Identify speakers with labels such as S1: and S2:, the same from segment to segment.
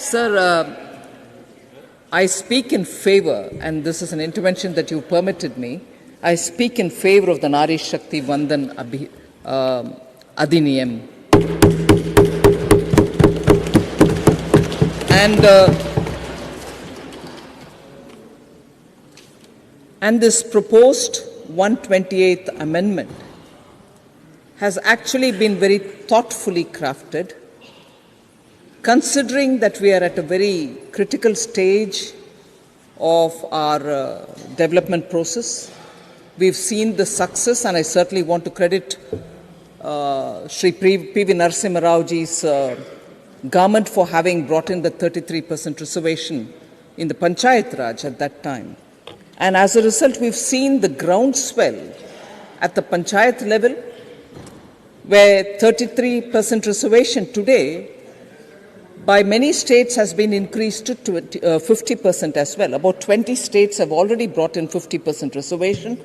S1: Sir, I speak in favor, and this is an intervention that you permitted me, I speak in favor of the Nari Shakti Vandan Adhiniyam. And this proposed 128th amendment has actually been very thoughtfully crafted, considering that we are at a very critical stage of our development process. We've seen the success, and I certainly want to credit Shri P.V. Narasimha Raoji's government for having brought in the 33% reservation in the Panchayat Raj at that time. And as a result, we've seen the groundswell at the Panchayat level, where 33% reservation today by many states has been increased to 50% as well. About 20 states have already brought in 50% reservation,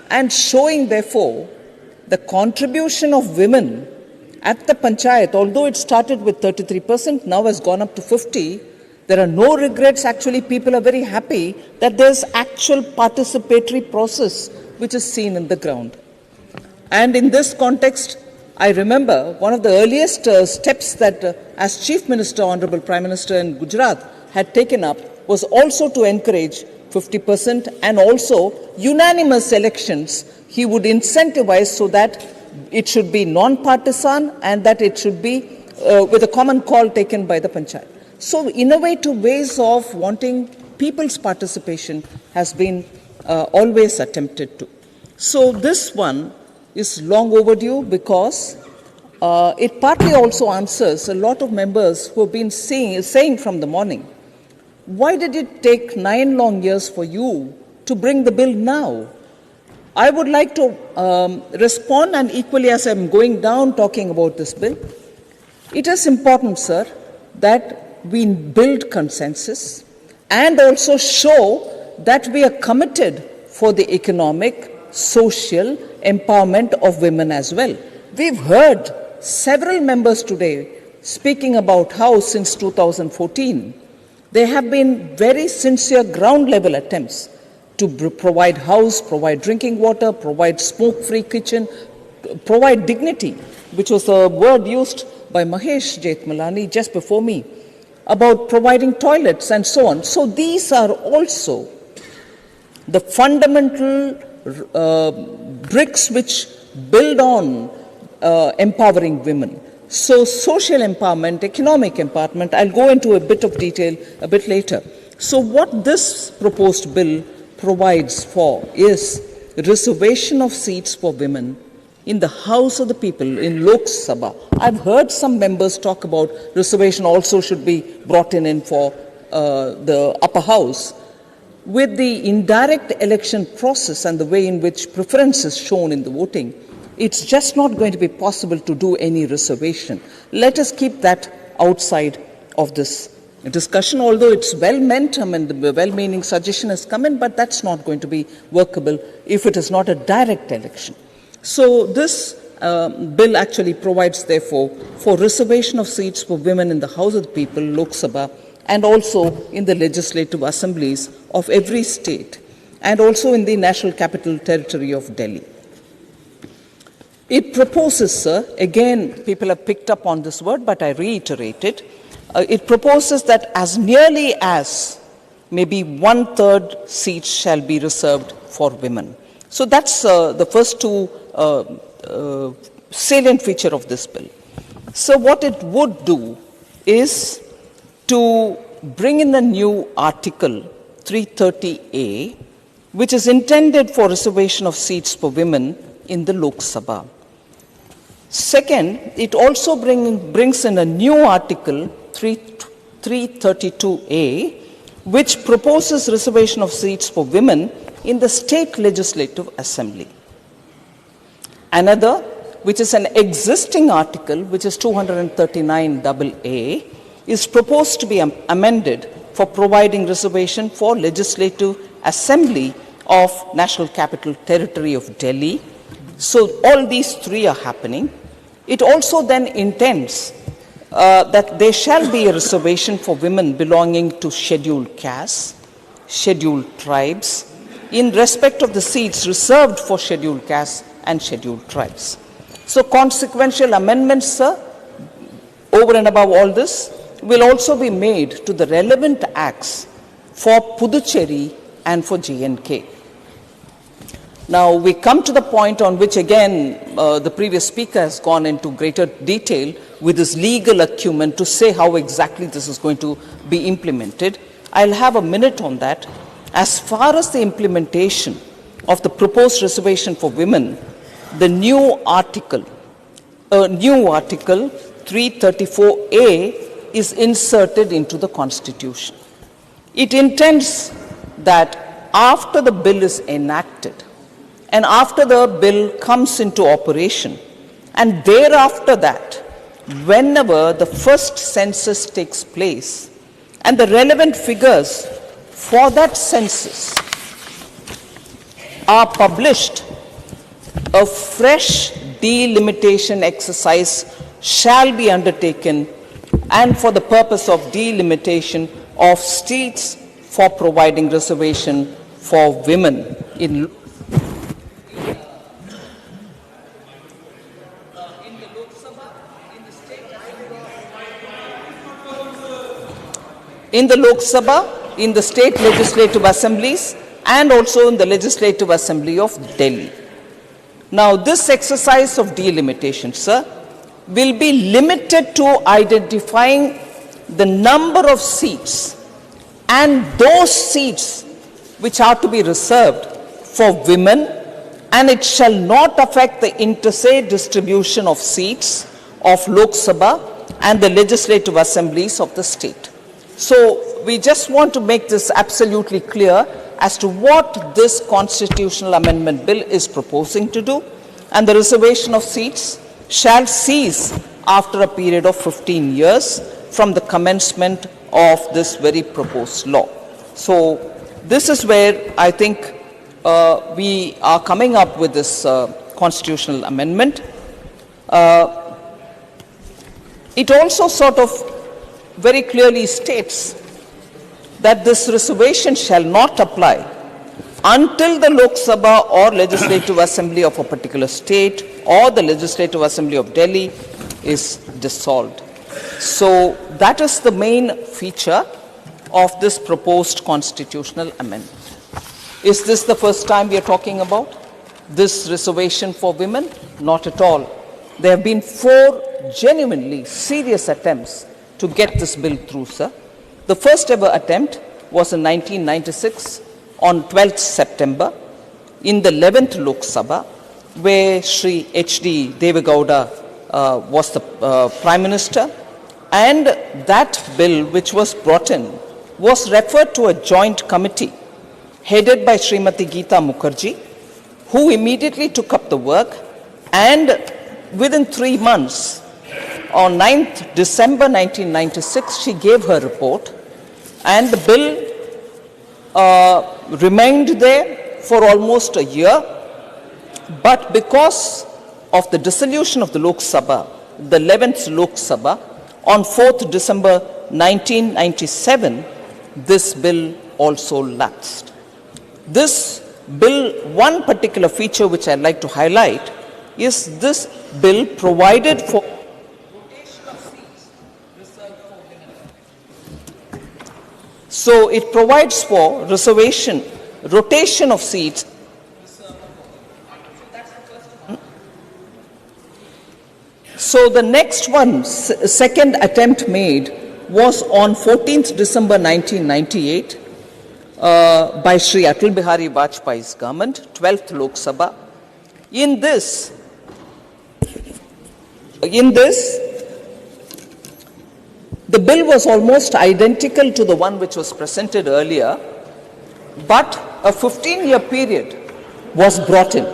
S1: and showing, therefore, the contribution of women at the Panchayat, although it started with 33%, now has gone up to 50%. There are no regrets. Actually, people are very happy that there's actual participatory process which is seen in the ground. And in this context, I remember one of the earliest steps that as Chief Minister, Honorable Prime Minister in Gujarat had taken up was also to encourage 50% and also unanimous elections. He would incentivize so that it should be non-partisan and that it should be with a common call taken by the Panchayat. So innovative ways of wanting people's participation has been always attempted to. So this one is long overdue because it partly also answers a lot of members who have been saying from the morning, why did it take 9 long years for you to bring the bill now? I would like to respond, and equally as I'm going down talking about this bill, it is important, sir, that we build consensus and also show that we are committed for the economic, social empowerment of women as well. We've heard several members today speaking about how since 2014 there have been very sincere ground level attempts to provide house, provide drinking water, provide smoke-free kitchen, provide dignity, which was a word used by Mahesh Jethmalani just before me, about providing toilets and so on. So these are also the fundamental bricks which build on empowering women. So social empowerment, economic empowerment, I'll go into a bit of detail a bit later. So what this proposed bill provides for is reservation of seats for women in the House of the People, in Lok Sabha. I've heard some members talk about reservation also should be brought in for the upper house. With the indirect election process and the way in which preference is shown in the voting, it's just not going to be possible to do any reservation. Let us keep that outside of this discussion, although it's well-meant, the well-meaning suggestion has come in, but that's not going to be workable if it is not a direct election. So this bill actually provides, therefore, for reservation of seats for women in the House of the People, Lok Sabha, and also in the legislative assemblies of every state, and also in the National Capital Territory of Delhi. It proposes, sir, again, people have picked up on this word, but I reiterate it. It proposes that as nearly as maybe 1/3 seats shall be reserved for women. So that's the first two salient feature of this bill. So what it would do is to bring in the new Article 330A, which is intended for reservation of seats for women in the Lok Sabha. Second, it also brings in a new Article 332A, which proposes reservation of seats for women in the State Legislative Assembly. Another, which is an existing article, which is 239AA, is proposed to be amended for providing reservation for Legislative Assembly of National Capital Territory of Delhi. So all these three are happening. It also then intends that there shall be a reservation for women belonging to scheduled castes, scheduled tribes, in respect of the seats reserved for scheduled castes and scheduled tribes. So consequential amendments, sir, over and above all this, will also be made to the relevant acts for Puducherry and for J&K. Now we come to the point on which again the previous speaker has gone into greater detail with his legal acumen to say how exactly this is going to be implemented. I'll have a minute on that. As far as the implementation of the proposed reservation for women, the new article 334A is inserted into the Constitution. It intends that after the bill is enacted and after the bill comes into operation, and thereafter that, whenever the first census takes place and the relevant figures for that census are published, a fresh delimitation exercise shall be undertaken, and for the purpose of delimitation of seats for providing reservation for women in the Lok Sabha, in the state legislative assemblies, and also in the Legislative Assembly of Delhi. Now, this exercise of delimitation, sir, will be limited to identifying the number of seats and those seats which are to be reserved for women, and it shall not affect the interstate distribution of seats of Lok Sabha and the legislative assemblies of the state. So we just want to make this absolutely clear as to what this constitutional amendment bill is proposing to do, and the reservation of seats shall cease after a period of 15 years from the commencement of this very proposed law. So this is where I think we are coming up with this constitutional amendment. It also sort of very clearly states that this reservation shall not apply until the Lok Sabha or Legislative Assembly of a particular state or the Legislative Assembly of Delhi is dissolved. So that is the main feature of this proposed constitutional amendment. Is this the first time we are talking about this reservation for women? Not at all. There have been 4 genuinely serious attempts to get this bill through, sir. The first ever attempt was in 1996 on 12th September in the 11th Lok Sabha, where Sri H.D. Devegowda was the Prime Minister, and that bill which was brought in was referred to a joint committee headed by Srimati Geeta Mukherjee, who immediately took up the work, and within 3 months, on 9th December 1996, she gave her report, and the bill remained there for almost a year. But because of the dissolution of the Lok Sabha, the 11th Lok Sabha, on 4th December 1997, this bill also lapsed. This bill, one particular feature which I'd like to highlight is this bill provided for rotation of seats reserved for women. So it provides for rotation of seats. So the next one, second attempt made, was on 14th December 1998 by Sri Atal Bihari Vajpayee's government, 12th Lok Sabha. In this, the bill was almost identical to the one which was presented earlier, but a 15-year period was brought in.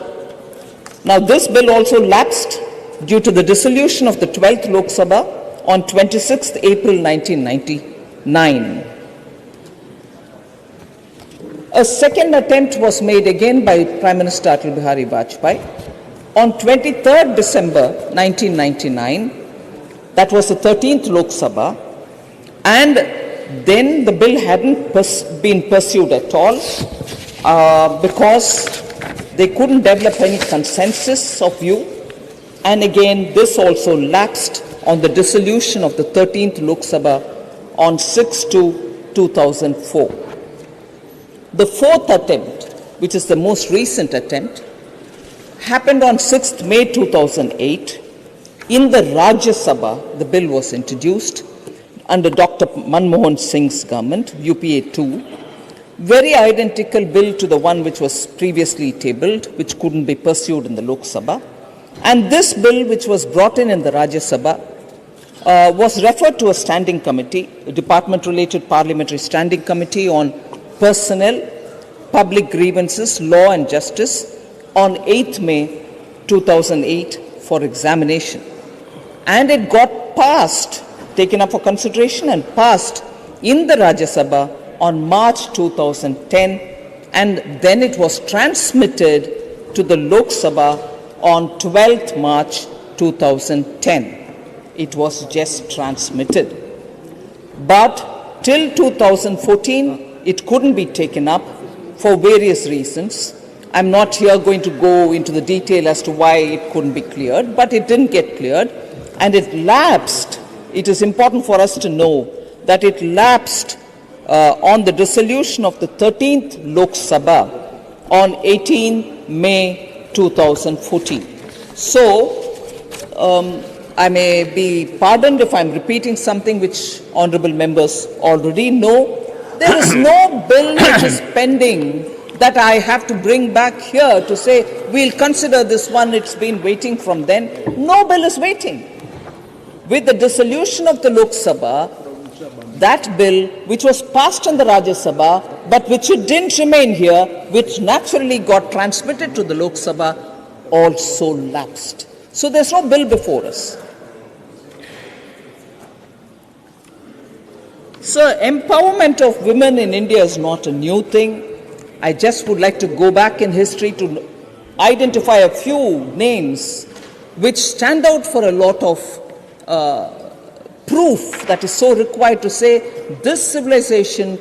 S1: Now this bill also lapsed due to the dissolution of the 12th Lok Sabha on 26th April 1999. A second attempt was made again by Prime Minister Atal Bihari Vajpayee on 23rd December 1999, That was the 13th Lok Sabha, and then the bill hadn't been pursued at all because they couldn't develop any consensus of view, and again this also lapsed on the dissolution of the 13th Lok Sabha on 6/2/2004. The fourth attempt, which is the most recent attempt, happened on 6th May 2008. In the Rajya Sabha, the bill was introduced under Dr. Manmohan Singh's government, UPA 2, very identical bill to the one which was previously tabled, which couldn't be pursued in the Lok Sabha. And this bill, which was brought in the Rajya Sabha, was referred to a standing committee, a department-related parliamentary standing committee on personnel, public grievances, law and justice on 8th May 2008 for examination. And it got passed, taken up for consideration and passed in the Rajya Sabha on March 2010, and then it was transmitted to the Lok Sabha on 12th March 2010. It was just transmitted. But till 2014, it couldn't be taken up for various reasons. I'm not here going to go into the detail as to why it couldn't be cleared, but it didn't get cleared, and it lapsed. It is important for us to know that it lapsed on the dissolution of the 13th Lok Sabha on 18 May 2014. So, I may be pardoned if I'm repeating something which honourable members already know. There is no bill which is pending that I have to bring back here to say, we'll consider this one, it's been waiting from then. No bill is waiting. With the dissolution of the Lok Sabha, that bill, which was passed in the Rajya Sabha, but which it didn't remain here, which naturally got transmitted to the Lok Sabha, also lapsed. So there's no bill before us. So empowerment of women in India is not a new thing. I just would like to go back in history to identify a few names which stand out for a lot of proof that is so required to say this civilization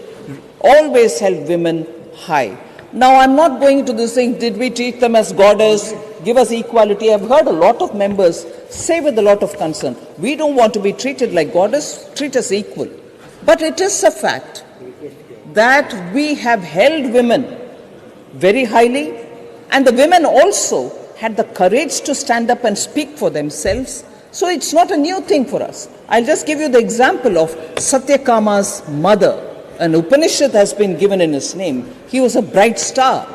S1: always held women high. Now, I'm not going into this thing, did we treat them as goddess, give us equality? I've heard a lot of members say with a lot of concern, we don't want to be treated like goddess, treat us equal. But it is a fact that we have held women very highly, and the women also had the courage to stand up and speak for themselves. So it's not a new thing for us. I'll just give you the example of Satyakama's mother. An Upanishad has been given in his name. He was a bright star.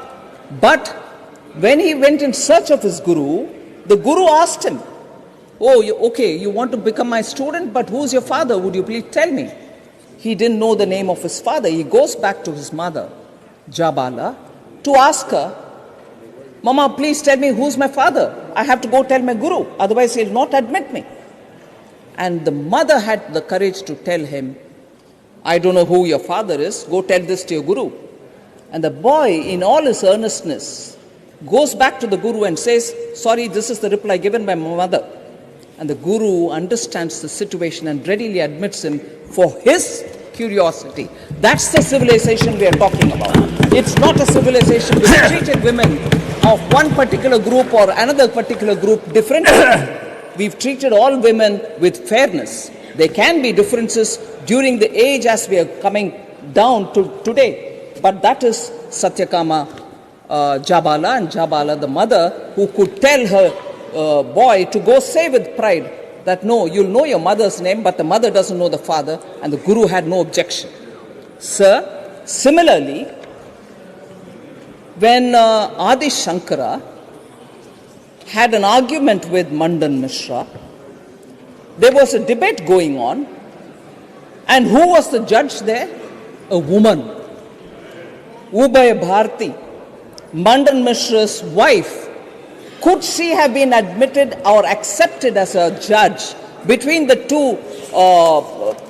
S1: But when he went in search of his guru, the guru asked him, oh, you want to become my student, but who's your father? Would you please tell me? He didn't know the name of his father. He goes back to his mother, Jabala, to ask her, Mama, please tell me who's my father. I have to go tell my guru, otherwise he'll not admit me. And the mother had the courage to tell him, I don't know who your father is, go tell this to your guru. And the boy, in all his earnestness, goes back to the guru and says, sorry, this is the reply given by my mother. And the guru understands the situation and readily admits him for his curiosity. That's the civilization we are talking about. It's not a civilization which treated women of one particular group or another particular group differently. We've treated all women with fairness. There can be differences during the age as we are coming down to today. But that is Satyakama Jabala, and Jabala, the mother, who could tell her boy to go say with pride that no, you'll know your mother's name, but the mother doesn't know the father, and the guru had no objection. Sir, similarly, when Adi Shankara had an argument with Mandan Mishra, there was a debate going on, and who was the judge there? A woman, Ubhay Bharati, Mandan Mishra's wife. Could she have been admitted or accepted as a judge between the two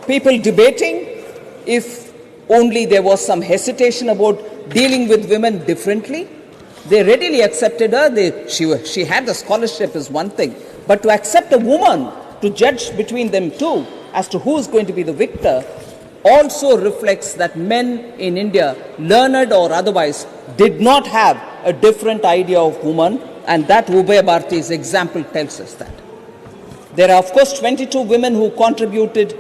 S1: people debating if only there was some hesitation about dealing with women differently? They readily accepted her. She had the scholarship is one thing, but to accept a woman to judge between them two as to who is going to be the victor also reflects that men in India, learned or otherwise, did not have a different idea of woman, and that Ubaya Bharati's example tells us that. There are, of course, 22 women who contributed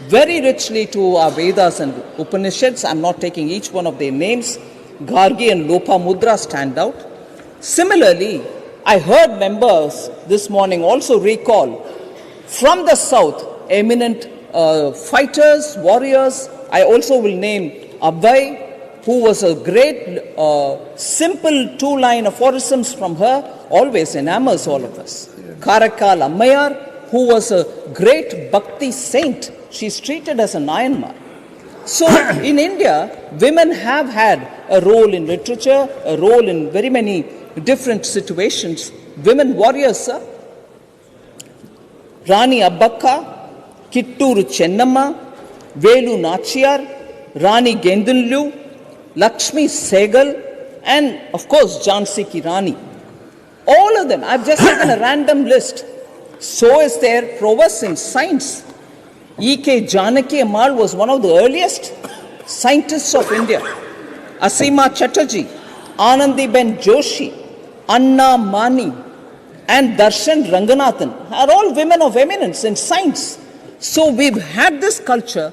S1: very richly to our Vedas and Upanishads. I'm not taking each one of their names. Gargi and Lopamudra stand out. Similarly, I heard members this morning also recall from the south eminent fighters, warriors. I also will name Abhay, who was a great, simple two-line aphorisms from her, always enamors all of us. Karakal Ammayar, who was a great bhakti saint. She's treated as a Nayanmar. So in India, women have had a role in literature, a role in very many different situations. Women warriors, sir. Rani Abbakka, Kitturu Chennamma, Velu Nachiyar, Rani Gendunlu, Lakshmi Segal, and of course Jhansi Ki Rani. All of them, I've just taken a random list. So is their prowess in science. E.K. Janaki Ammal was one of the earliest scientists of India. Asima Chatterjee, Anandi Ben Joshi, Anna Mani, and Darshan Ranganathan are all women of eminence in science. So we've had this culture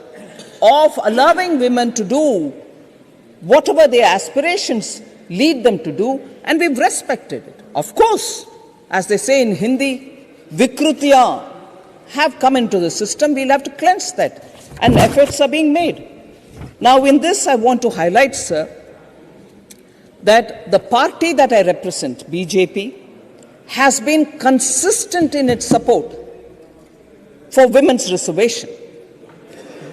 S1: of allowing women to do whatever their aspirations lead them to do, and we've respected it. Of course, as they say in Hindi, Vikrutiya have come into the system. We'll have to cleanse that, and efforts are being made. Now in this I want to highlight, sir, that the party that I represent, BJP, has been consistent in its support for women's reservation.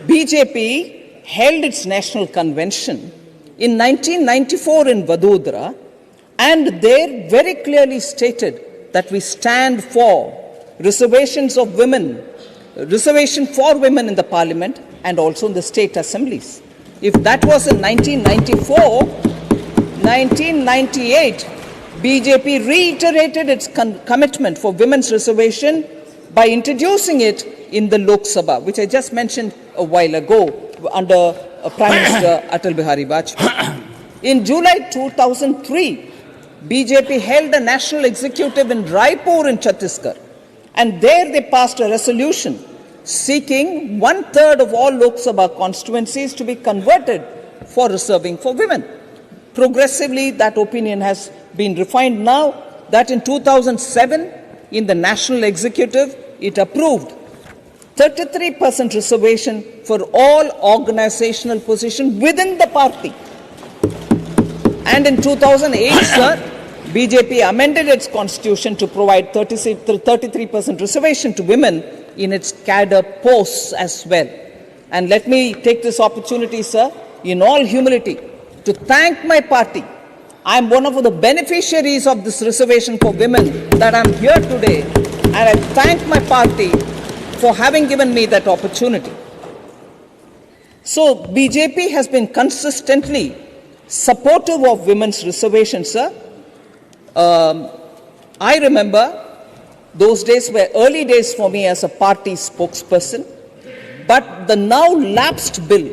S1: BJP held its national convention in 1994 in Vadodara, and there very clearly stated that we stand for reservations of women, reservation for women in the parliament and also in the state assemblies. If that was in 1994, 1998, BJP reiterated its commitment for women's reservation by introducing it in the Lok Sabha, which I just mentioned a while ago under Prime Minister Atal Bihari Vajpayee. In July 2003, BJP held a national executive in Raipur in Chhattisgarh, and there they passed a resolution seeking 1/3 of all Lok Sabha constituencies to be converted for reserving for women. Progressively, that opinion has been refined now that in 2007, in the national executive, it approved 33% reservation for all organizational positions within the party. And in 2008, sir, BJP amended its constitution to provide 33% reservation to women in its cadre posts as well. And let me take this opportunity, sir, in all humility, to thank my party. I'm one of the beneficiaries of this reservation for women that I'm here today, and I thank my party for having given me that opportunity. So BJP has been consistently supportive of women's reservation, sir. I remember those days were early days for me as a party spokesperson, but the now lapsed bill,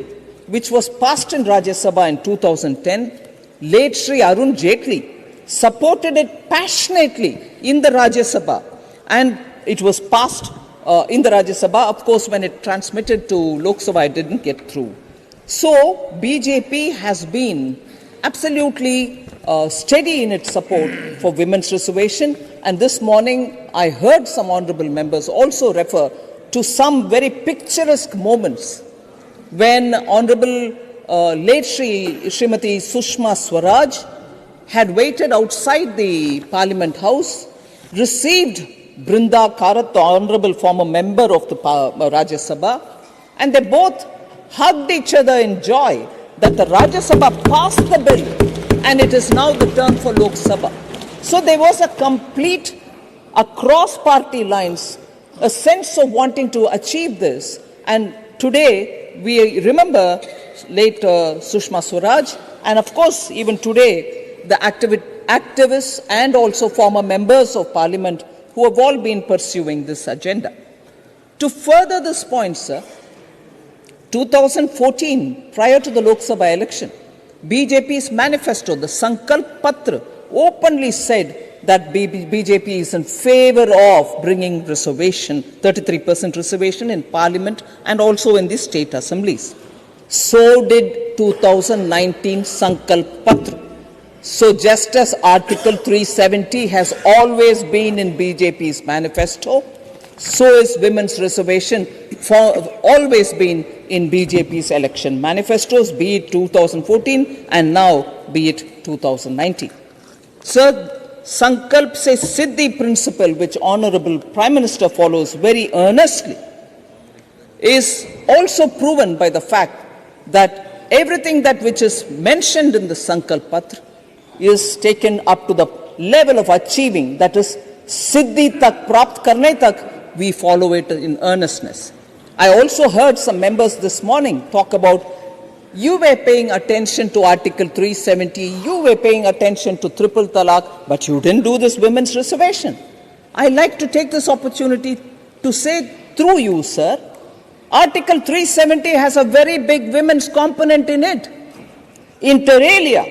S1: which was passed in Rajya Sabha in 2010, late Sri Arun Jaitley supported it passionately in the Rajya Sabha, and it was passed in the Rajya Sabha. Of course, when it transmitted to Lok Sabha, it didn't get through. So BJP has been absolutely steady in its support for women's reservation, and this morning I heard some honourable members also refer to some very picturesque moments when Honourable late Srimati Sushma Swaraj had waited outside the Parliament House, received Brinda Karat, the Honourable former member of the Rajya Sabha, and they both hugged each other in joy that the Rajya Sabha passed the bill and it is now the turn for Lok Sabha. So there was a complete, across party lines, a sense of wanting to achieve this, and today we remember late Sushma Swaraj, and of course even today the activists and also former members of parliament who have all been pursuing this agenda. To further this point, sir, 2014, prior to the Lok Sabha election, BJP's manifesto, the Sankalp Patra, openly said that BJP is in favor of bringing reservation, 33% reservation in Parliament and also in the state assemblies. So did 2019 Sankalp Patra. So just as Article 370 has always been in BJP's manifesto, so is women's reservation always been in BJP's election manifestos, be it 2014 and now be it 2019. Sir, Sankalp se Siddhi principle, which Honorable Prime Minister follows very earnestly, is also proven by the fact that everything that which is mentioned in the Sankalp Patra is taken up to the level of achieving, that is, Siddhi tak, Prapt karne tak, we follow it in earnestness. I also heard some members this morning talk about you were paying attention to Article 370, you were paying attention to triple talaq, but you didn't do this women's reservation. I like to take this opportunity to say through you, sir, Article 370 has a very big women's component in it. Inter alia,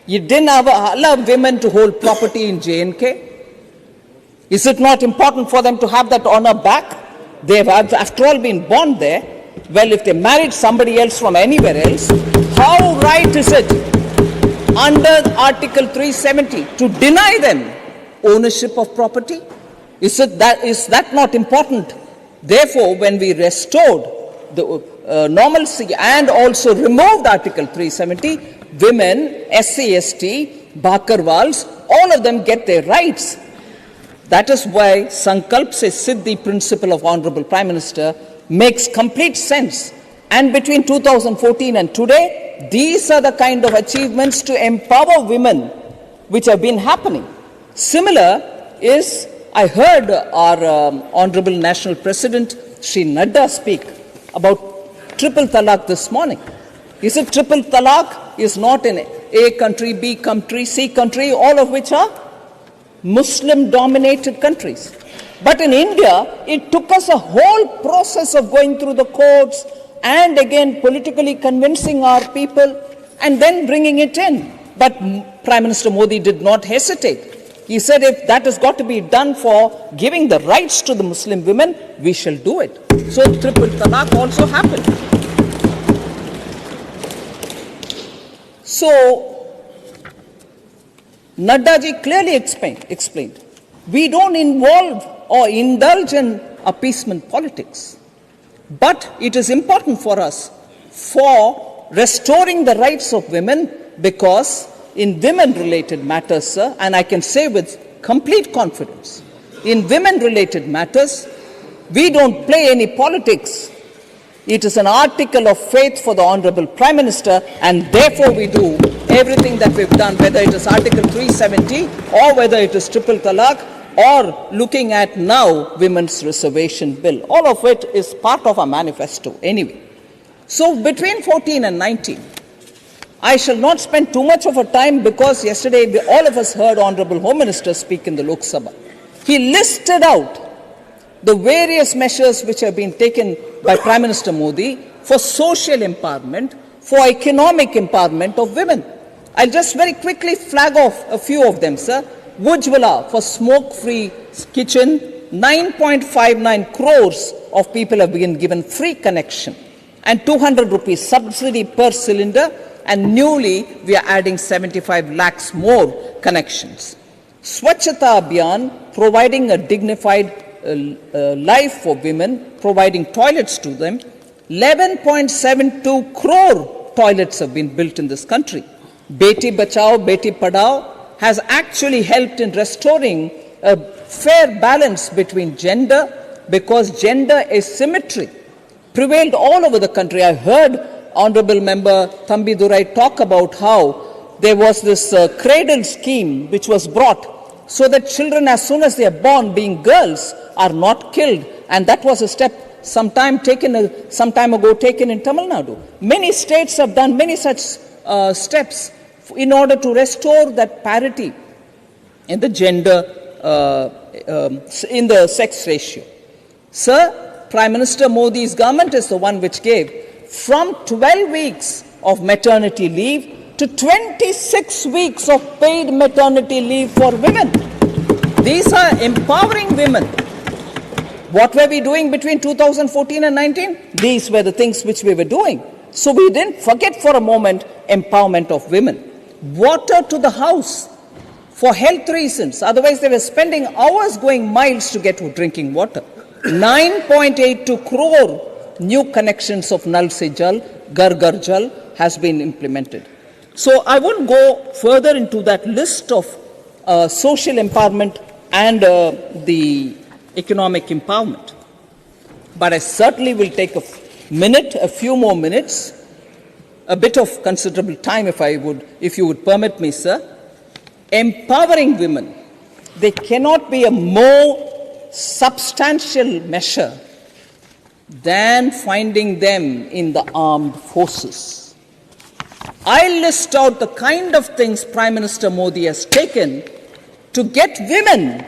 S1: you didn't allow women to hold property in J&K. Is it not important for them to have that honor back? They have, after all, been born there. Well, if they married somebody else from anywhere else, how right is it under Article 370 to deny them ownership of property? Is that not important? Therefore, when we restored the normalcy and also removed Article 370, women, SC, ST, Bakarwals, all of them get their rights. That is why Sankalp se Siddhi principle of Honorable Prime Minister makes complete sense. And between 2014 and today, these are the kind of achievements to empower women which have been happening. Similar is, I heard our Honorable National President, Shri Nadda, speak about triple talaq this morning. He said triple talaq is not in A country, B country, C country, all of which are Muslim-dominated countries. But in India, it took us a whole process of going through the courts and again politically convincing our people and then bringing it in. But Prime Minister Modi did not hesitate. He said if that has got to be done for giving the rights to the Muslim women, we shall do it. So triple talaq also happened. So Nadda ji clearly explained, we don't involve or indulge in appeasement politics. But it is important for us for restoring the rights of women, because in women-related matters, sir, and I can say with complete confidence, in women-related matters, we don't play any politics. It is an article of faith for the Honorable Prime Minister, and therefore we do everything that we've done, whether it is Article 370 or whether it is triple talaq or looking at now women's reservation bill. All of it is part of our manifesto anyway. So between 14 and 19, I shall not spend too much of a time, because yesterday all of us heard Honorable Home Minister speak in the Lok Sabha. He listed out the various measures which have been taken by Prime Minister Modi for social empowerment, for economic empowerment of women. I'll just very quickly flag off a few of them, sir. Ujjwala for smoke-free kitchen, 9.59 crores of people have been given free connection, and 200 rupees subsidy per cylinder, and newly we are adding 75 lakhs more connections. Swachhata Abhiyan, providing a dignified life for women, providing toilets to them. 11.72 crore toilets have been built in this country. Beti Bachao, Beti Padhao has actually helped in restoring a fair balance between gender, because gender asymmetry prevailed all over the country. I heard Honorable Member Thambi Durai talk about how there was this cradle scheme which was brought so that children, as soon as they are born, being girls, are not killed. And that was a step some time ago taken in Tamil Nadu. Many states have done many such steps in order to restore that parity in the gender, in the sex ratio. Sir, Prime Minister Modi's government is the one which gave from 12 weeks of maternity leave to 26 weeks of paid maternity leave for women. These are empowering women. What were we doing between 2014 and 19? These were the things which we were doing. So we didn't forget for a moment empowerment of women. Water to the house for health reasons. Otherwise, they were spending hours going miles to get drinking water. 9.82 crore new connections of Nal Se Jal, Ghar Ghar Jal has been implemented. So I won't go further into that list of social empowerment and the economic empowerment. But I certainly will take a few more minutes, a bit of considerable time if you would permit me, sir. Empowering women, there cannot be a more substantial measure than finding them in the armed forces. I list out the kind of things Prime Minister Modi has taken to get women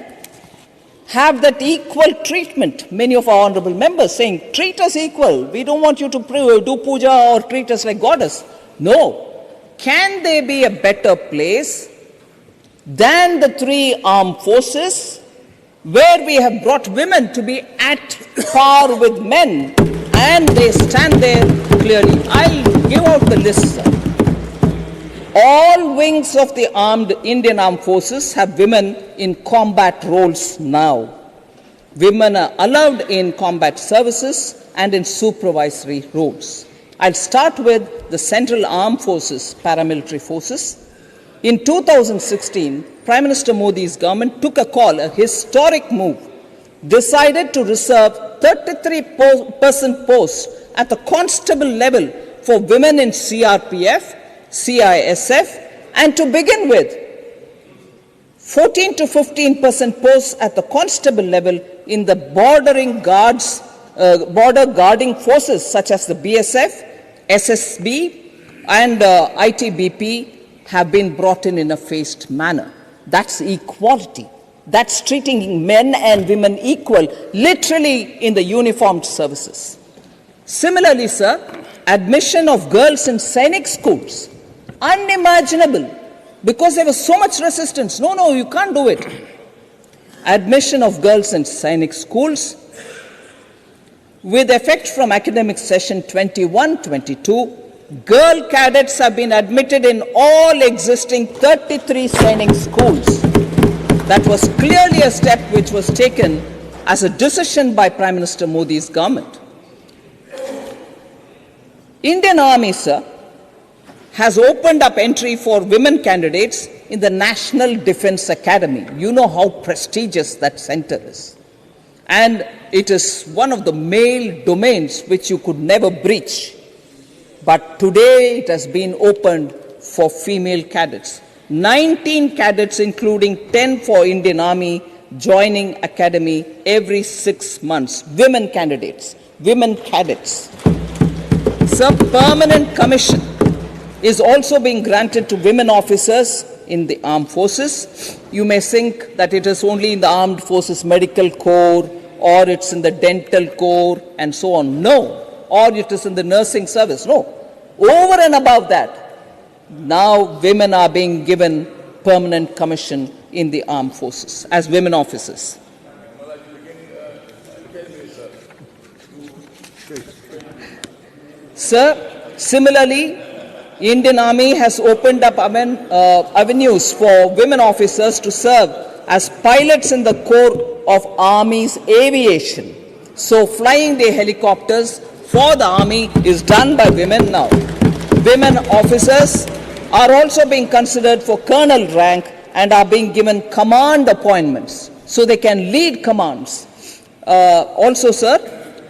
S1: have that equal treatment. Many of our honorable members saying, treat us equal. We don't want you to do puja or treat us like goddess. No. Can there be a better place than the three armed forces where we have brought women to be at par with men and they stand there clearly? I'll give out the list, sir. All wings of the Indian Armed Forces have women in combat roles now. Women are allowed in combat services and in supervisory roles. I'll start with the Central Armed Forces, paramilitary forces. In 2016, Prime Minister Modi's government took a call, a historic move, decided to reserve 33% posts at the constable level for women in CRPF, CISF, and to begin with, 14 to 15% posts at the constable level in the border guarding forces such as the BSF, SSB, and ITBP have been brought in a phased manner. That's equality. That's treating men and women equal, literally in the uniformed services. Similarly, sir, admission of girls in Sainik schools, unimaginable, because there was so much resistance. No, you can't do it. Admission of girls in Sainik schools with effect from academic session 21-22, girl cadets have been admitted in all existing 33 Sainik schools. That was clearly a step which was taken as a decision by Prime Minister Modi's government. Indian Army, sir, has opened up entry for women candidates in the National Defence Academy. You know how prestigious that center is. And it is one of the male domains which you could never breach. But today it has been opened for female cadets. 19 cadets, including 10 for Indian Army, joining academy every 6 months. Women candidates, women cadets. Sir, permanent commission is also being granted to women officers in the armed forces. You may think that it is only in the armed forces medical corps or it's in the dental corps and so on. No. Or it is in the nursing service. No. Over and above that, now women are being given permanent commission in the armed forces as women officers. Sir, similarly, Indian Army has opened up avenues for women officers to serve as pilots in the Corps of Army's aviation. So flying the helicopters for the Army is done by women now. Women officers are also being considered for colonel rank and are being given command appointments so they can lead commands. Also, sir,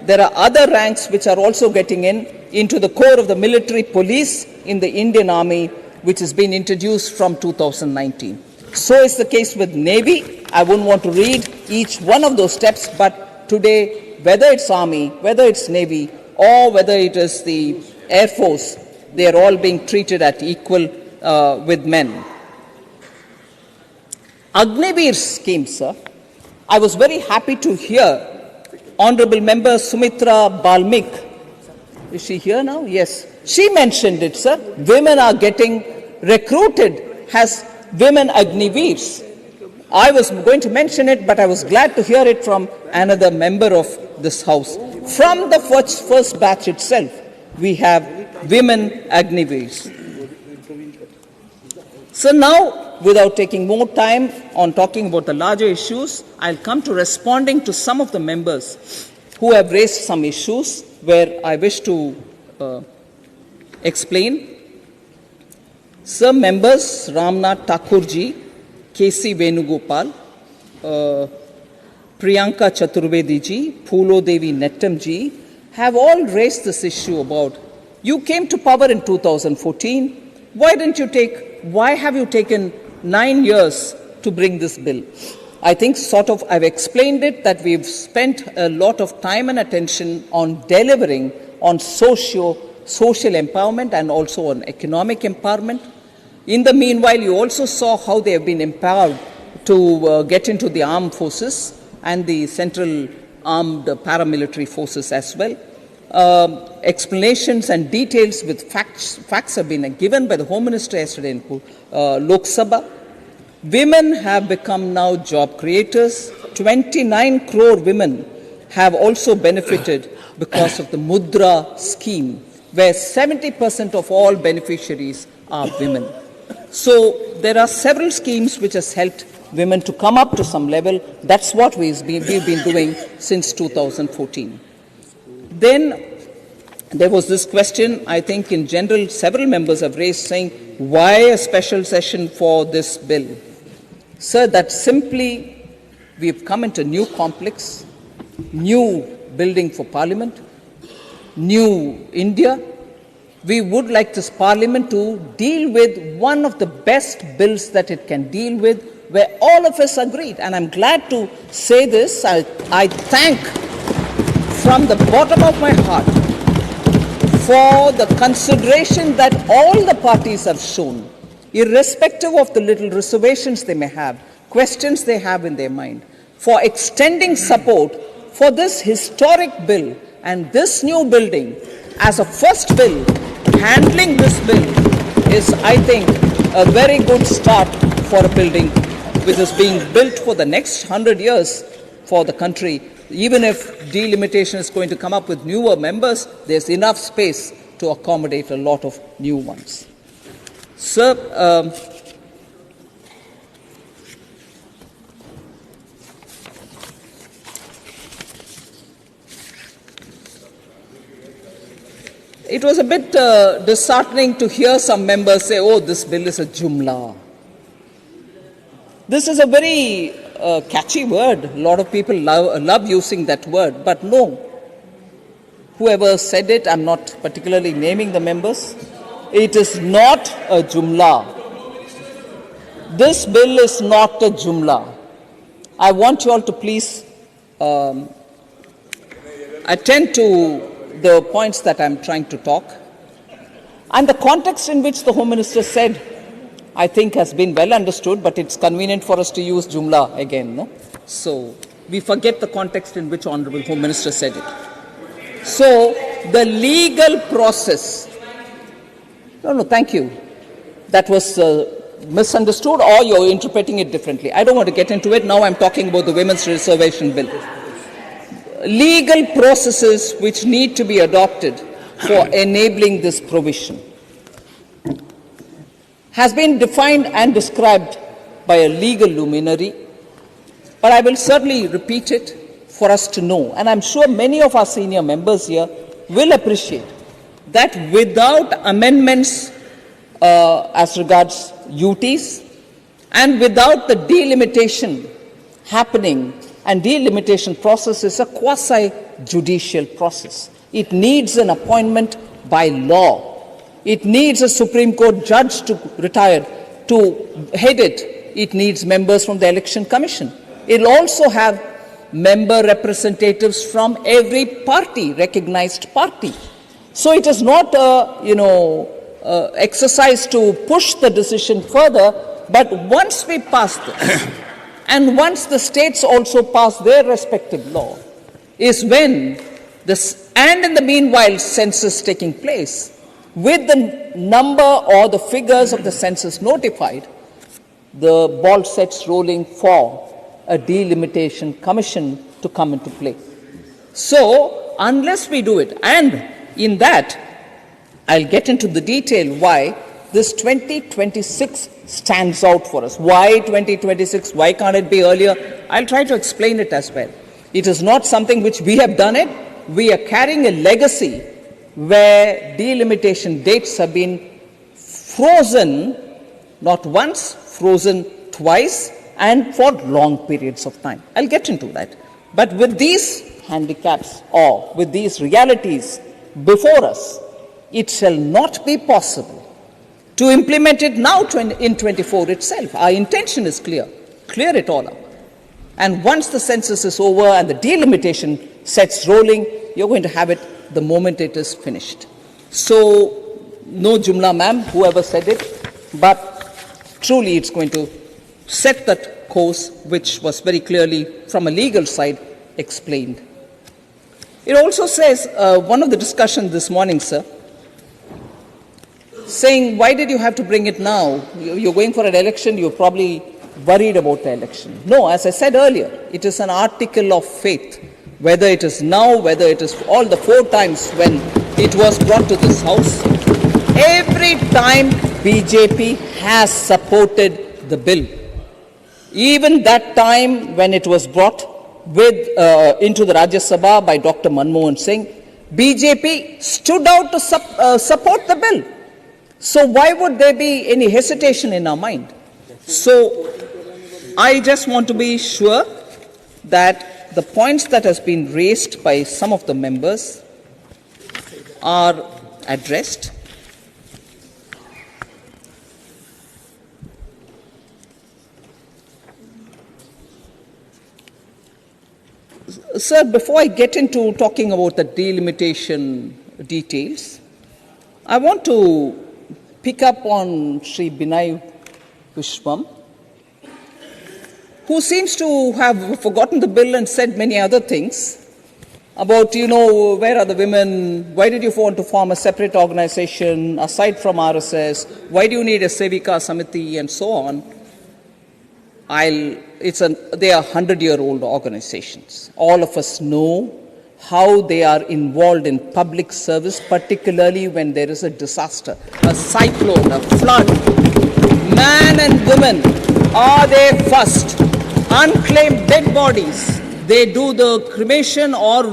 S1: there are other ranks which are also getting into the core of the military police in the Indian Army, which has been introduced from 2019. So is the case with Navy. I wouldn't want to read each one of those steps, but today, whether it's Army, whether it's Navy, or whether it is the Air Force, they are all being treated at equal with men. Agniveer scheme, sir. I was very happy to hear Honorable Member Sumitra Balmik, is she here now? Yes. She mentioned it, sir. Women are getting recruited as women Agniveers. I was going to mention it, but I was glad to hear it from another member of this House. From the first batch itself, we have women Agniveers. So now, without taking more time on talking about the larger issues, I'll come to responding to some of the members who have raised some issues where I wish to explain. Some members, Ramnath Thakurji, K.C. Venugopal, Priyanka Chaturvedi ji, Phulo Devi Nettam ji, have all raised this issue about, you came to power in 2014, why have you taken 9 years to bring this bill? I think I've explained it, that we've spent a lot of time and attention on delivering on social empowerment and also on economic empowerment. In the meanwhile, you also saw how they have been empowered to get into the armed forces and the central armed paramilitary forces as well. Explanations and details with facts have been given by the Home Minister yesterday in Lok Sabha. Women have become now job creators. 29 crore women have also benefited because of the Mudra scheme, where 70% of all beneficiaries are women. So there are several schemes which has helped women to come up to some level. That's what we've been doing since 2014. Then there was this question, I think in general several members have raised, saying, why a special session for this bill? Sir, that simply we've come into new complex, new building for Parliament, new India. We would like this Parliament to deal with one of the best bills that it can deal with, where all of us agreed. And I'm glad to say this. I thank from the bottom of my heart for the consideration that all the parties have shown, irrespective of the little reservations they may have, questions they have in their mind, for extending support for this historic bill and this new building as a first bill. Handling this bill is, I think, a very good start for a building which is being built for the next 100 years for the country. Even if delimitation is going to come up with newer members, there's enough space to accommodate a lot of new ones. Sir, it was a bit disheartening to hear some members say, oh, this bill is a jumla. This is a very catchy word. A lot of people love using that word, but no. Whoever said it, I'm not particularly naming the members, it is not a jumla. This bill is not a jumla. I want you all to please attend to the points that I'm trying to talk. And the context in which the Home Minister said, I think has been well understood, but it's convenient for us to use jumla again, no? So we forget the context in which Honorable Home Minister said it. So the legal process, no, thank you. That was misunderstood, or you're interpreting it differently. I don't want to get into it. Now I'm talking about the Women's Reservation Bill. Legal processes which need to be adopted for enabling this provision has been defined and described by a legal luminary, but I will certainly repeat it for us to know, and I'm sure many of our senior members here will appreciate that without amendments as regards UTs and without the delimitation happening, and delimitation process is a quasi-judicial process. It needs an appointment by law. It needs a Supreme Court judge to retire to head it. It needs members from the Election Commission. It will also have member representatives from every party, recognized party. So it is not a exercise to push the decision further, but once we pass this, and once the states also pass their respective law, is when this, and in the meanwhile census taking place, with the number or the figures of the census notified, the ball sets rolling for a delimitation commission to come into play. So, unless we do it, and in that, I'll get into the detail why this 2026 stands out for us. Why 2026? Why can't it be earlier? I'll try to explain it as well. It is not something which we have done it. We are carrying a legacy where delimitation dates have been frozen, not once, frozen twice, and for long periods of time. I'll get into that. But with these handicaps or with these realities before us, it shall not be possible to implement it now in 24 itself. Our intention is clear. Clear it all up. And once the census is over and the delimitation sets rolling, you're going to have it the moment it is finished. So, no Jumla ma'am, whoever said it, but truly it's going to set that course which was very clearly from a legal side explained. It also says, one of the discussions this morning, sir, saying, why did you have to bring it now? You're going for an election, you're probably worried about the election. No, as I said earlier, it is an article of faith. Whether it is now, whether it is all the 4 times when it was brought to this House, every time BJP has supported the bill. Even that time when it was brought into the Rajya Sabha by Dr. Manmohan Singh, BJP stood out to support the bill. So why would there be any hesitation in our mind? So I just want to be sure that the points that has been raised by some of the members are addressed. Sir, before I get into talking about the delimitation details, I want to pick up on Sri Binay Vishwam, who seems to have forgotten the bill and said many other things about, where are the women, why did you want to form a separate organization aside from RSS, why do you need a Sevika Samiti and so on. They are 100-year-old organizations. All of us know how they are involved in public service, particularly when there is a disaster, a cyclone, a flood. Man and women are there first. Unclaimed dead bodies, they do the cremation or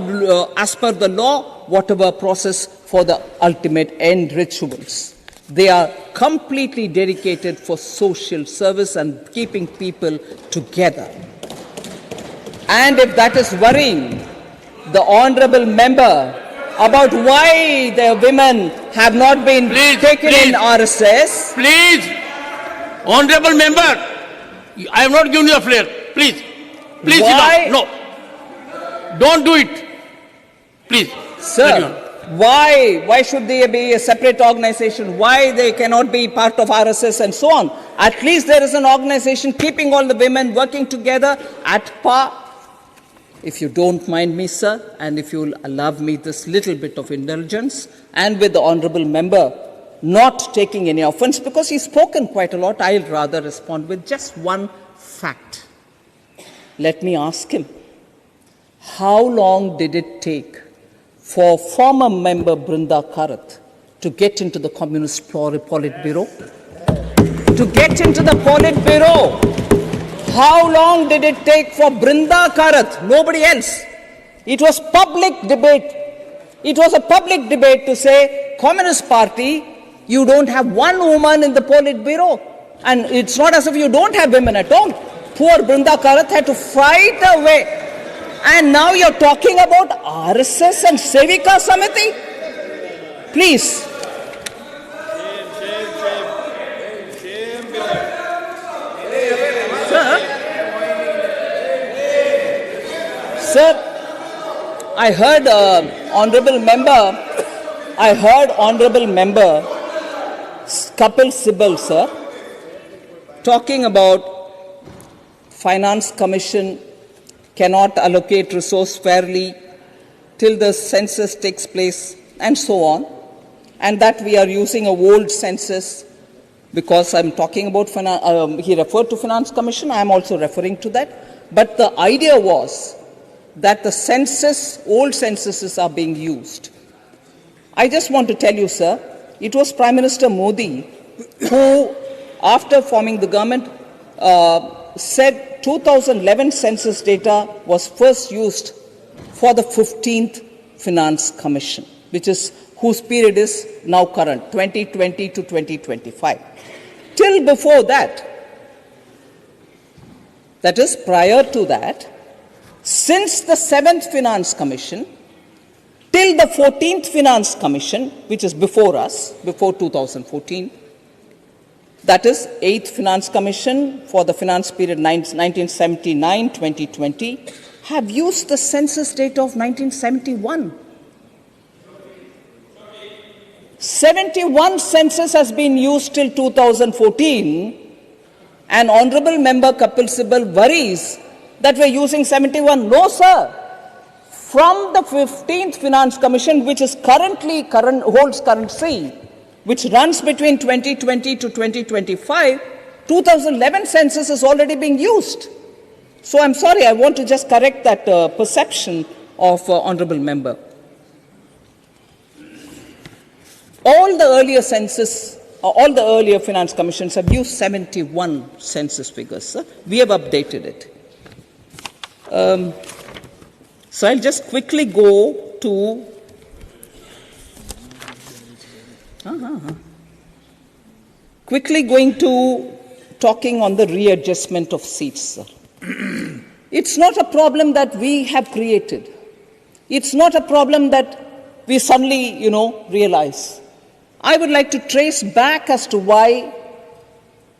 S1: as per the law, whatever process for the ultimate end rituals. They are completely dedicated for social service and keeping people together. And if that is worrying the honorable member about why the women have not been taken in RSS.
S2: Please, honorable member, I have not given you a flare. Please sit down. No, don't do it. Please.
S1: Sir, why should they be a separate organization? Why they cannot be part of RSS and so on? At least there is an organization keeping all the women working together at par. If you don't mind me, sir, and if you'll allow me this little bit of indulgence, and with the honorable member not taking any offense, because he's spoken quite a lot, I'll rather respond with just one fact. Let me ask him, how long did it take for former member Brinda Karat to get into the Communist Politburo? To get into the Politburo? How long did it take for Brinda Karat? Nobody else. It was public debate. It was a public debate to say, Communist Party, you don't have one woman in the Politburo. And it's not as if you don't have women at all. Poor Brinda Karat had to fight away. And now you're talking about RSS and Sevika Samiti? Please. Sir, I heard honorable member Kapil Sibal, sir, talking about Finance Commission cannot allocate resource fairly till the census takes place, and so on, and that we are using a old census because I'm talking about, he referred to Finance Commission, I'm also referring to that. But the idea was that the census, old censuses are being used. I just want to tell you, sir, it was Prime Minister Modi who, after forming the government, said 2011 census data was first used for the 15th Finance Commission, whose period is now current, 2020 to 2025. Till before that, that is prior to that, since the 7th Finance Commission, till the 14th Finance Commission, which is before us, before 2014, that is 8th Finance Commission for the finance period 1979-2020, have used the census data of 1971. 71 census has been used till 2014, and Honorable Member Kapil Sibal worries that we're using 71. No, sir. From the 15th Finance Commission, which is holds currency, which runs between 2020 to 2025, 2011 census is already being used. So I'm sorry, I want to just correct that perception of Honorable Member. All the earlier census, all the earlier finance commissions have used 71 census figures, sir. We have updated it. So I'll just quickly go to quickly going to talking on the readjustment of seats, sir. It's not a problem that we have created. It's not a problem that we suddenly, realize. I would like to trace back as to why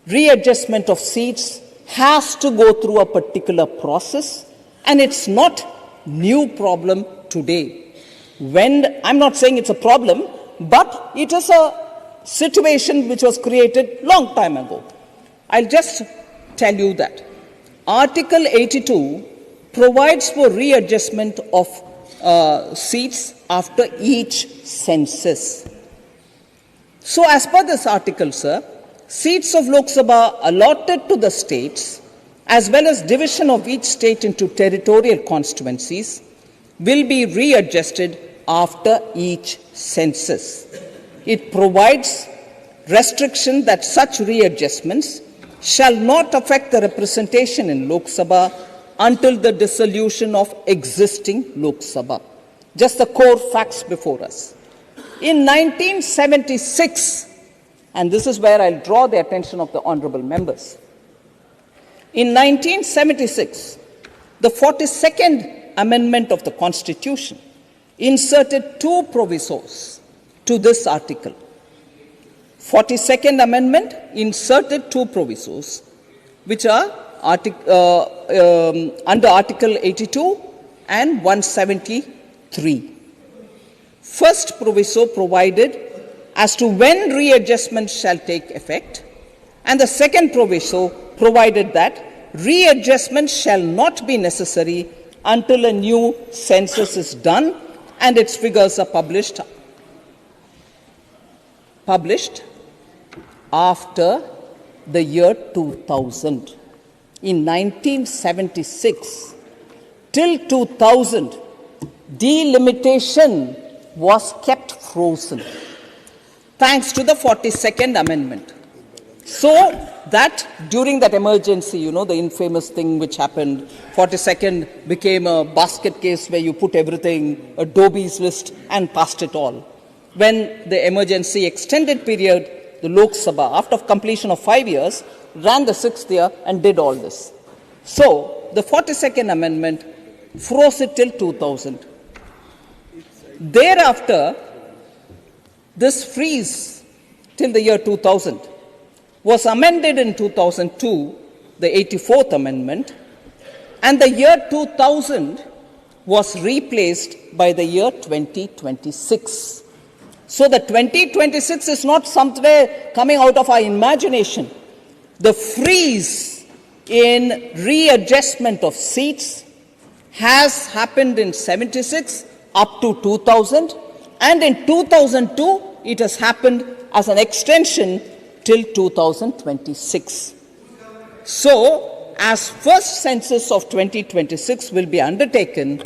S1: readjustment of seats has to go through a particular process, and it's not new problem today. I'm not saying it's a problem, but it is a situation which was created long time ago. I'll just tell you that Article 82 provides for readjustment of seats after each census. So as per this article, sir, seats of Lok Sabha allotted to the states, as well as division of each state into territorial constituencies, will be readjusted after each census. It provides restriction that such readjustments shall not affect the representation in Lok Sabha until the dissolution of existing Lok Sabha. Just the core facts before us. In 1976, and this is where I'll draw the attention of the honorable members. In 1976, the 42nd Amendment of the Constitution inserted two provisos to this article. 42nd Amendment inserted two provisos, which are under Article 82 and 173. First proviso provided as to when readjustment shall take effect, and the second proviso provided that readjustment shall not be necessary until a new census is done and its figures are published after the year 2000. In 1976 till 2000, delimitation was kept frozen thanks to the 42nd Amendment. So that during that emergency, the infamous thing which happened, 42nd became a basket case where you put everything, Adobe's list, and passed it all. When the emergency extended period, the Lok Sabha, after completion of 5 years, ran the 6th year and did all this. So the 42nd Amendment froze it till 2000. Thereafter, this freeze till the year 2000 was amended in 2002, the 84th Amendment, and the year 2000 was replaced by the year 2026. So the 2026 is not somewhere coming out of our imagination. The freeze in readjustment of seats has happened in 76 up to 2000, and in 2002 it has happened as an extension till 2026. So, as first census of 2026 will be undertaken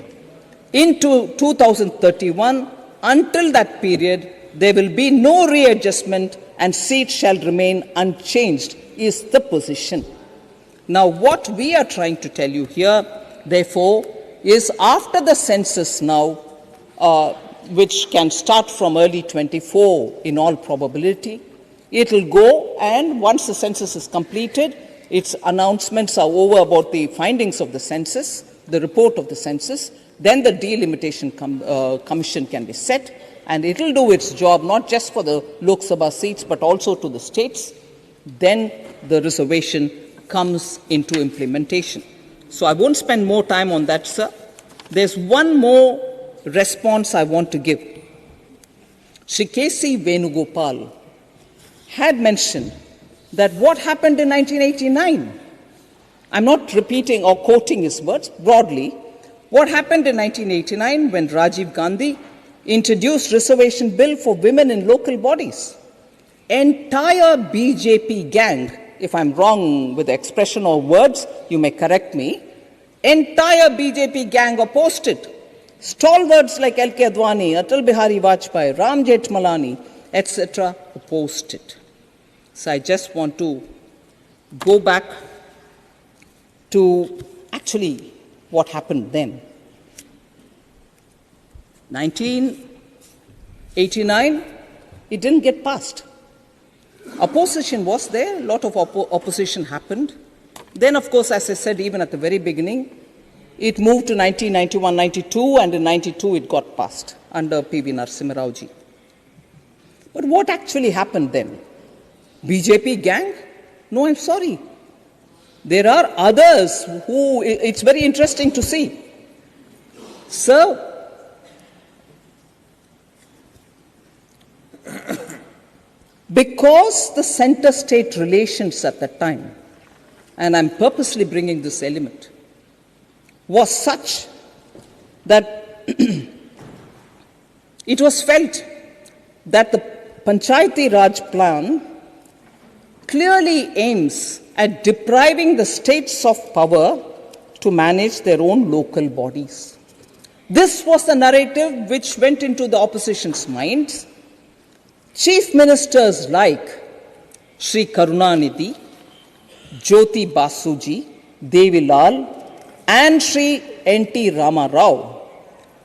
S1: into 2031, until that period there will be no readjustment and seats shall remain unchanged, is the position. Now, what we are trying to tell you here, therefore, is after the census now, which can start from early 24 in all probability, it will go, and once the census is completed, its announcements are over about the findings of the census, the report of the census, then the delimitation commission can be set, and it will do its job not just for the Lok Sabha seats but also to the states. Then the reservation comes into implementation. So I won't spend more time on that, sir. There's one more response I want to give. Shri K.C. Venugopal had mentioned that what happened in 1989, I'm not repeating or quoting his words, broadly, what happened in 1989 when Rajiv Gandhi introduced reservation bill for women in local bodies. Entire BJP gang, if I'm wrong with the expression or words, you may correct me, entire BJP gang opposed it. Stalwarts like L.K. Advani, Atal Bihari Vajpayee, Ram Jethmalani, etc. opposed it. So I just want to go back to actually what happened then. 1989, it didn't get passed. Opposition was there, a lot of opposition happened. Then, of course, as I said, even at the very beginning, it moved to 1991-92, and in 92 it got passed under P.V. Narasimha Rao ji. But what actually happened then? BJP gang? No, I'm sorry. There are others who, it's very interesting to see. Sir, because the center-state relations at that time, and I'm purposely bringing this element, was such that it was felt that the Panchayati Raj plan clearly aims at depriving the states of power to manage their own local bodies. This was the narrative which went into the opposition's minds. Chief ministers like Sri Karunanidhi, Jyoti Basuji, Devi Lal, and Sri N.T. Rama Rao,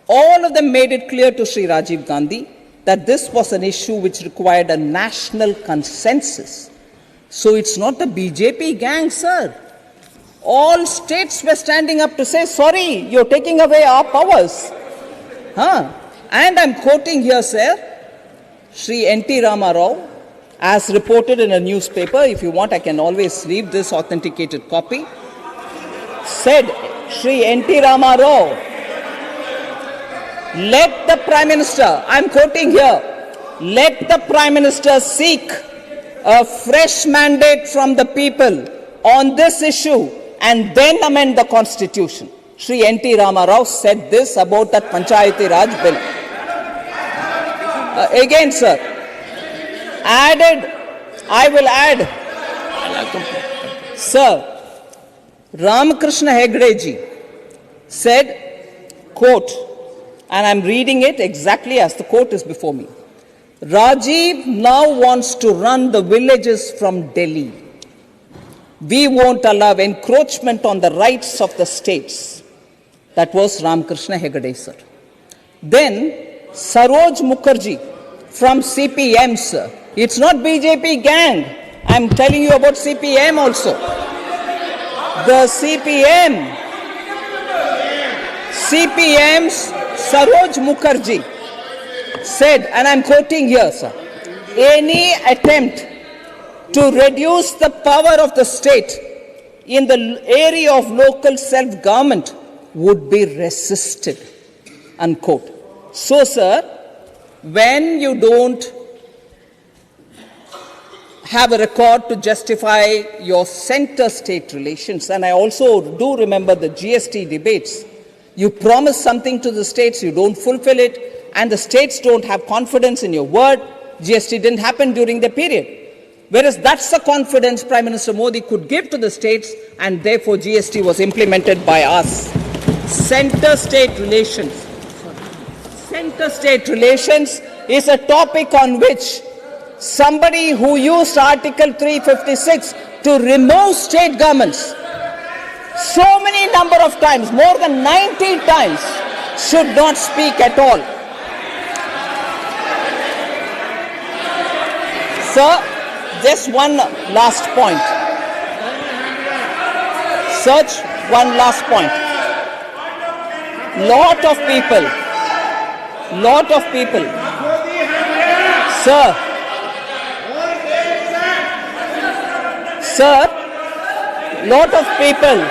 S1: all of them made it clear to Sri Rajiv Gandhi that this was an issue which required a national consensus. So it's not the BJP gang, sir. All states were standing up to say, sorry, you're taking away our powers. And I'm quoting here, sir, Sri N.T. Rama Rao, as reported in a newspaper, if you want I can always read this authenticated copy, said Sri N.T. Rama Rao, let the Prime Minister, I'm quoting here, let the Prime Minister seek a fresh mandate from the people on this issue and then amend the Constitution. Sri N.T. Rama Rao said this about that Panchayati Raj bill. Again, sir, I will add, sir, Ramakrishna Hegde ji said, quote, and I'm reading it exactly as the quote is before me. Rajiv now wants to run the villages from Delhi. We won't allow encroachment on the rights of the states. That was Ramakrishna Hegde, sir. Then Saroj Mukherjee from CPM, sir. It's not BJP gang. I'm telling you about CPM also. The CPM's Saroj Mukherjee said, and I'm quoting here, sir, any attempt to reduce the power of the state in the area of local self-government would be resisted, unquote. So, sir, when you don't have a record to justify your center-state relations, and I also do remember the GST debates, You promise something to the states, you don't fulfill it, and the states don't have confidence in your word. GST didn't happen during the period. Whereas that's the confidence Prime Minister Modi could give to the states, and therefore GST was implemented by us. Center-state relations. Center-state relations is a topic on which somebody who used Article 356 to remove state governments so many number of times, more than 90 times, should not speak at all. Sir, just one last point. Such one last point. Lot of people, sir, lot of people.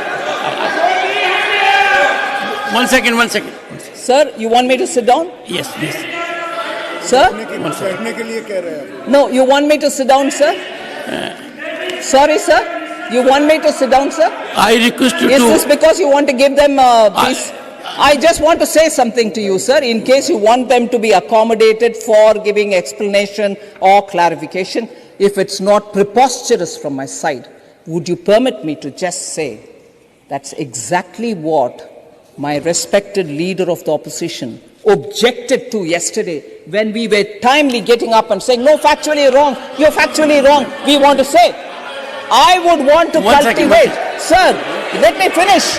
S2: One second.
S1: Sir, you want me to sit down?
S2: Yes.
S1: Sir? No, you want me to sit down, sir? Sorry, sir. You want me to sit down, sir?
S2: I request you
S1: Is this because you want to give them peace? I just want to say something to you, sir, in case you want them to be accommodated for giving explanation or clarification. If it's not preposterous from my side, would you permit me to just say that's exactly what my respected leader of the opposition objected to yesterday when we were timely getting up and saying, no, factually wrong, you're factually wrong, we want to say. I would want to cultivate. Sir, let me finish.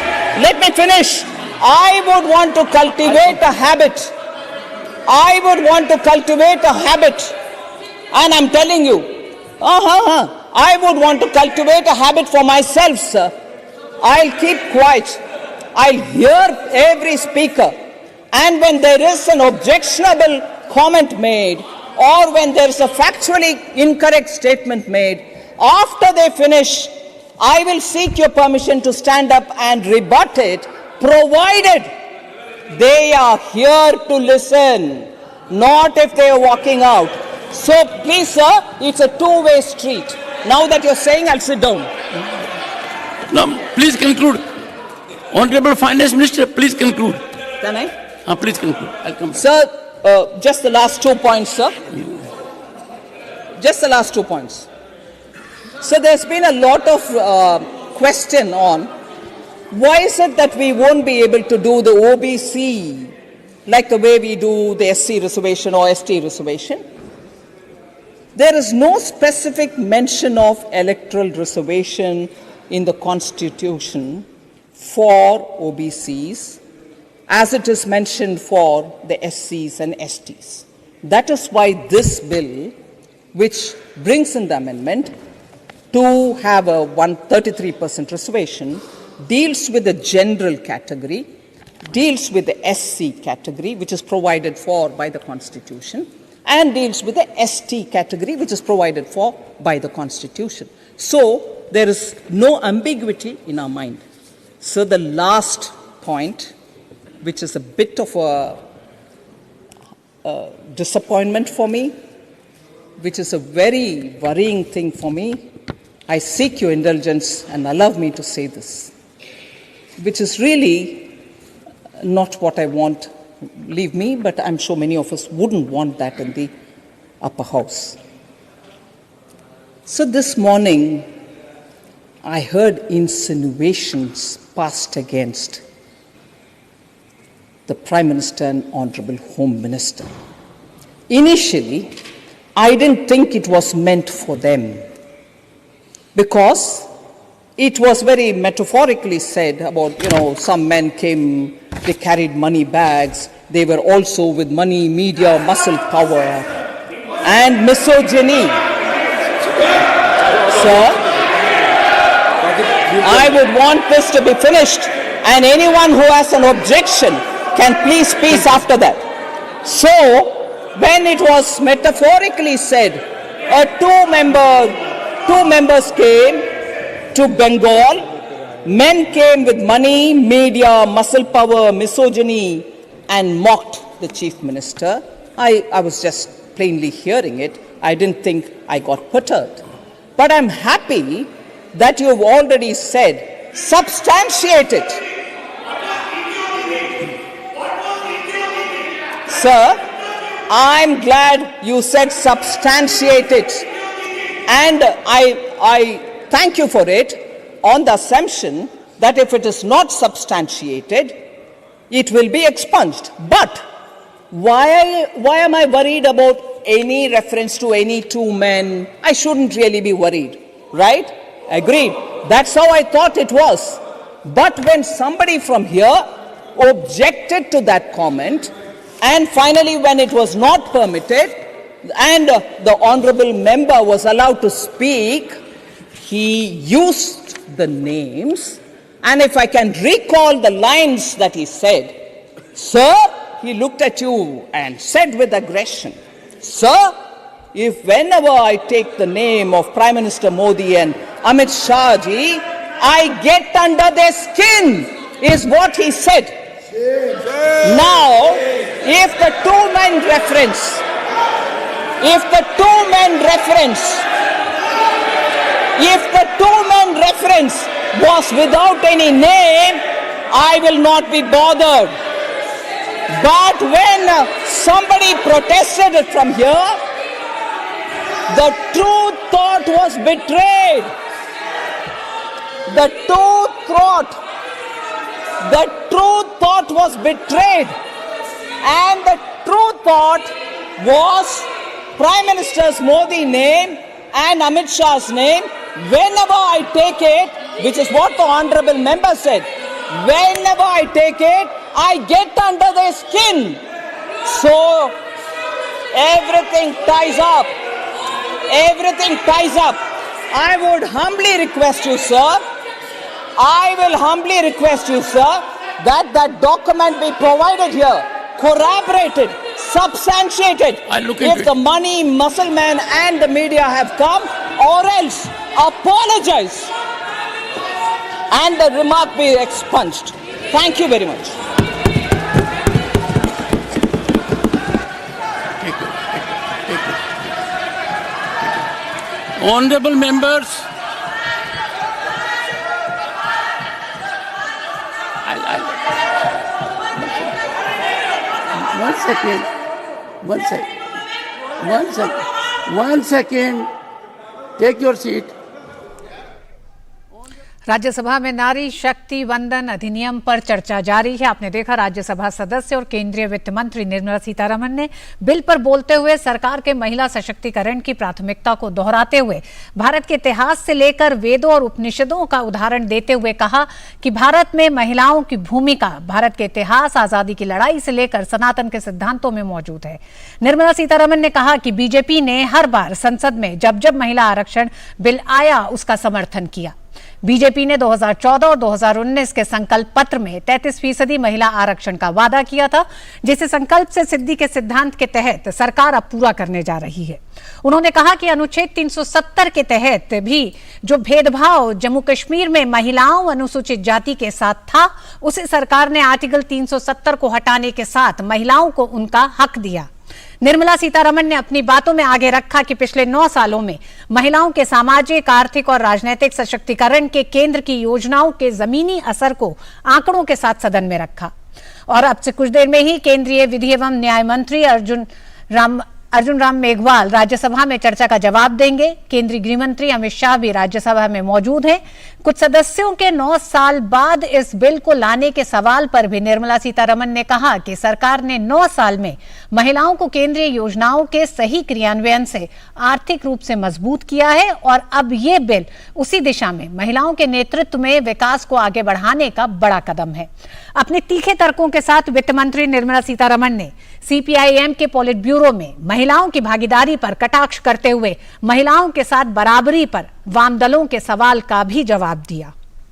S1: I would want to cultivate a habit. And I'm telling you, I would want to cultivate a habit for myself, sir. I'll keep quiet. I'll hear every speaker. And when there is an objectionable comment made, or when there is a factually incorrect statement made, after they finish, I will seek your permission to stand up and rebut it, provided they are here to listen, not if they are walking out. So please, sir, it's a two-way street. Now that you're saying, I'll sit down.
S2: No, please conclude. Honorable Finance Minister, please conclude.
S1: Can I?
S2: Please conclude. I'll come.
S1: Sir, just the last 2 points, sir. Just the last 2 points. So there's been a lot of question on why is it that we won't be able to do the OBC like the way we do the SC reservation or ST reservation. There is no specific mention of electoral reservation in the Constitution for OBCs as it is mentioned for the SCs and STs. That is why this bill, which brings in the amendment to have a 133% reservation, deals with the general category, deals with the SC category, which is provided for by the Constitution, and deals with the ST category, which is provided for by the Constitution. So there is no ambiguity in our mind. So the last point, which is a bit of a disappointment for me, which is a very worrying thing for me, I seek your indulgence and allow me to say this, which is really not what I want. Leave me, but I'm sure many of us wouldn't want that in the upper house. So this morning, I heard insinuations passed against the Prime Minister and Honorable Home Minister. Initially, I didn't think it was meant for them because it was very metaphorically said about, some men came, they carried money bags, they were also with money, media, muscle power, and misogyny. Sir, I would want this to be finished, and anyone who has an objection can please speak after that. So, when it was metaphorically said, two members came to Bengal, men came with money, media, muscle power, misogyny, and mocked the Chief Minister. I was just plainly hearing it. I didn't think I got perturbed. But I'm happy that you've already said, substantiate it. Sir, I'm glad you said substantiate it. And I thank you for it on the assumption that if it is not substantiated, it will be expunged. But why am I worried about any reference to any two men? I shouldn't really be worried, right? Agreed. That's how I thought it was. But when somebody from here objected to that comment, and finally when it was not permitted, and the honorable member was allowed to speak, he used the names. And if I can recall the lines that he said, sir, he looked at you and said with aggression, sir, if whenever I take the name of Prime Minister Modi and Amit Shah ji, I get under their skin, is what he said. Now, if the two-man reference was without any name, I will not be bothered. But when somebody protested it from here, the true thought was betrayed. The true thought was betrayed. And the true thought was Prime Minister's Modi name and Amit Shah's name. Whenever I take it, which is what the honorable member said, whenever I take it, I get under their skin. So everything ties up. Everything ties up. I would humbly request you, sir, that that document be provided here, corroborated, substantiated. If the money, muscle man and the media have come, or else apologize and the remark be expunged. Thank you very much.
S2: Honorable members, one second. Take your seat.
S3: Rajya Sabha में नारी शक्ति वंदन अधिनियम पर चर्चा जारी है। आपने देखा राज्यसभा सदस्य और केंद्रीय वित्त मंत्री निर्मला सीतारमण ने बिल पर बोलते हुए सरकार के महिला सशक्तिकरण की प्राथमिकता को दोहराते हुए भारत के इतिहास से लेकर वेदों और उपनिषदों का उदाहरण देते हुए कहा कि भारत में महिलाओं की भूमिका भारत के इतिहास, आजादी की लड़ाई से लेकर सनातन के सिद्धांतों में मौजूद है। निर्मला सीतारमण ने कहा कि बीजेपी ने हर बार संसद में जब जब महिला आरक्षण बिल आया उसका समर्थन किया। बीजेपी ने 2014 और 2019 के संकल्प पत्र में 33% महिला आरक्षण का वादा किया था, जिसे संकल्प से सिद्धि के सिद्धांत के तहत सरकार अब पूरा करने जा रही है। उन्होंने कहा कि अनुच्छेद 370 के तहत भी जो भेदभाव जम्मू कश्मीर में महिलाओं अनुसूचित जाति के साथ था, उसे सरकार ने आर्टिकल 370 को हटाने के साथ महिलाओं को उनका हक दिया। निर्मला सीतारमण ने अपनी बातों में आगे रखा कि पिछले 9 सालों में महिलाओं के सामाजिक, आर्थिक और राजनीतिक सशक्तिकरण के केंद्र की योजनाओं के जमीनी असर को आंकड़ों के साथ सदन में रखा। और अब से कुछ देर में ही केंद्रीय विधि एवं न्याय मंत्री अर्जुन राम मेघवाल राज्यसभा में चर्चा का जवाब देंगे। केंद्रीय गृह मंत्री अमित शाह भी राज्यसभा में मौजूद हैं। कुछ सदस्यों के 9 साल बाद इस बिल को लाने के सवाल पर भी निर्मला सीतारमण ने कहा कि सरकार ने 9 साल में महिलाओं को केंद्रीय योजनाओं के सही क्रियान्वयन से आर्थिक रूप से मजबूत किया है और अब ये बिल उसी दिशा में महिलाओं के नेतृत्व में विकास को आगे बढ़ाने का बड़ा कदम है। अपने तीखे तर्कों के साथ वित्त मंत्री निर्मला सीतारमण ने सीपीआईएम के पॉलिट ब्यूरो में महिलाओं की भागीदारी पर कटाक्ष करते हुए महिलाओं के साथ बराबरी पर वाम दलों के सवाल का भी जवाब दिया।